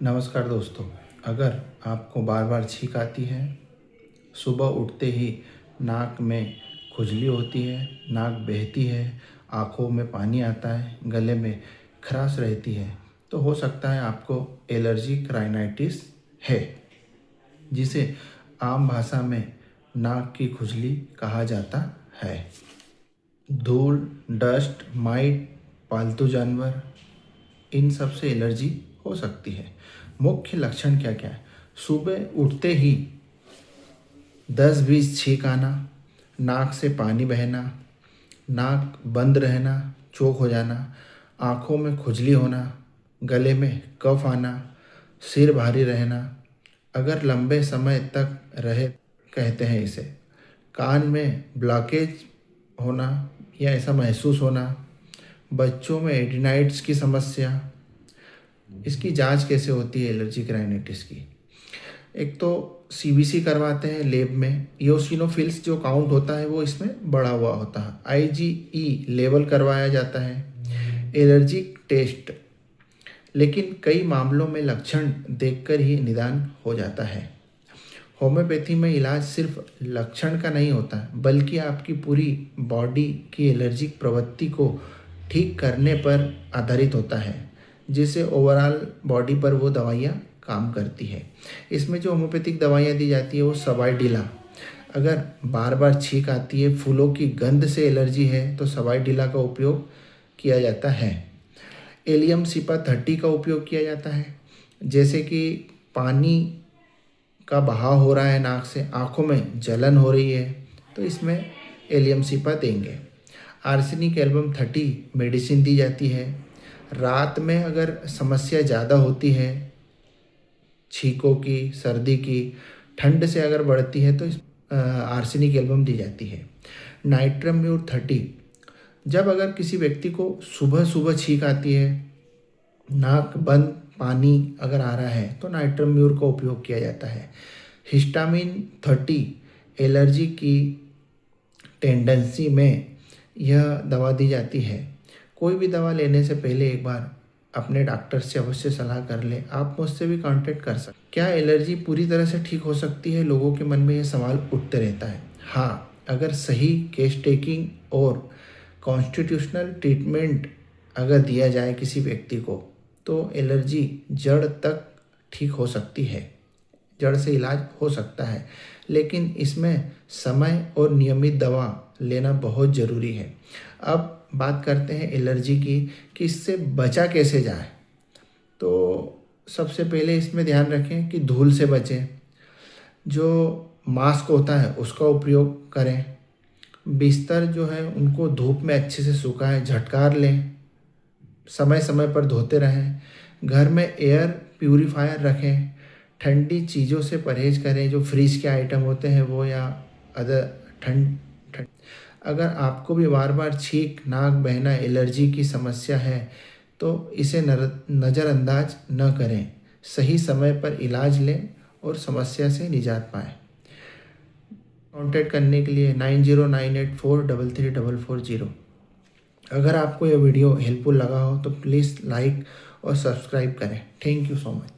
नमस्कार दोस्तों। अगर आपको बार बार छींक आती है, सुबह उठते ही नाक में खुजली होती है, नाक बहती है, आँखों में पानी आता है, गले में खराश रहती है, तो हो सकता है आपको एलर्जिक राइनाइटिस है, जिसे आम भाषा में नाक की खुजली कहा जाता है। धूल, डस्ट, माइट, पालतू जानवर, इन सब से एलर्जी हो सकती है। मुख्य लक्षण क्या क्या है? सुबह उठते ही 10-20 छींक आना, नाक से पानी बहना, नाक बंद रहना, चोक हो जाना, आँखों में खुजली होना, गले में कफ आना, सिर भारी रहना, अगर लंबे समय तक रहे कहते हैं इसे, कान में ब्लॉकेज होना या ऐसा महसूस होना, बच्चों में एडिनाइड्स की समस्या। इसकी जांच कैसे होती है एलर्जिक राइनाइटिस की? एक तो सीबीसी करवाते हैं लैब में, इओसिनोफिल्स जो काउंट होता है वो इसमें बढ़ा हुआ होता है। आईजीई लेवल करवाया जाता है, एलर्जिक टेस्ट, लेकिन कई मामलों में लक्षण देखकर ही निदान हो जाता है। होम्योपैथी में इलाज सिर्फ लक्षण का नहीं होता, बल्कि आपकी पूरी बॉडी की एलर्जिक प्रवृत्ति को ठीक करने पर आधारित होता है, जिससे ओवरऑल बॉडी पर वो दवाइयाँ काम करती है। इसमें जो होम्योपैथिक दवाइयाँ दी जाती है वो सबाइडिला। अगर बार बार छींक आती है, फूलों की गंध से एलर्जी है, तो सबाइडिला का उपयोग किया जाता है। एलियम सिपा 30 का उपयोग किया जाता है। जैसे कि पानी का बहाव हो रहा है नाक से, आँखों में जलन हो रही है, तो इसमें एलियम सिपा देंगे। आर्सेनिक एल्बम 30 मेडिसिन दी जाती है। रात में अगर समस्या ज़्यादा होती है, छींकों की, सर्दी की, ठंड से अगर बढ़ती है, तो आर्सेनिक एल्बम दी जाती है। नाइट्रम म्यूर 30, जब अगर किसी व्यक्ति को सुबह सुबह छींक आती है, नाक बंद, पानी अगर आ रहा है, तो नाइट्रम म्यूर का उपयोग किया जाता है। हिस्टामिन 30 एलर्जी की टेंडेंसी में यह दवा दी जाती है। कोई भी दवा लेने से पहले एक बार अपने डॉक्टर से अवश्य सलाह कर ले। आप मुझसे भी कांटेक्ट कर सकते। क्या एलर्जी पूरी तरह से ठीक हो सकती है? लोगों के मन में यह सवाल उठते रहता है। हाँ, अगर सही केस टेकिंग और कॉन्स्टिट्यूशनल ट्रीटमेंट अगर दिया जाए किसी व्यक्ति को, तो एलर्जी जड़ तक ठीक हो सकती है, जड़ से इलाज हो सकता है, लेकिन इसमें समय और नियमित दवा लेना बहुत ज़रूरी है। अब बात करते हैं एलर्जी की कि इससे बचा कैसे जाए। तो सबसे पहले इसमें ध्यान रखें कि धूल से बचें, जो मास्क होता है उसका उपयोग करें, बिस्तर जो है उनको धूप में अच्छे से सुखाएं, झटकार लें, समय समय पर धोते रहें, घर में एयर प्यूरीफायर रखें, ठंडी चीज़ों से परहेज करें, जो फ्रीज के आइटम होते हैं वो, या अदर ठंड। अगर आपको भी बार बार छींक, नाक बहना, एलर्जी की समस्या है, तो इसे नज़रअंदाज न करें। सही समय पर इलाज लें और समस्या से निजात पाएँ। कॉन्टैक्ट करने के लिए 9098433440। अगर आपको यह वीडियो हेल्पफुल लगा हो तो प्लीज़ लाइक और सब्सक्राइब करें। Thank you so much.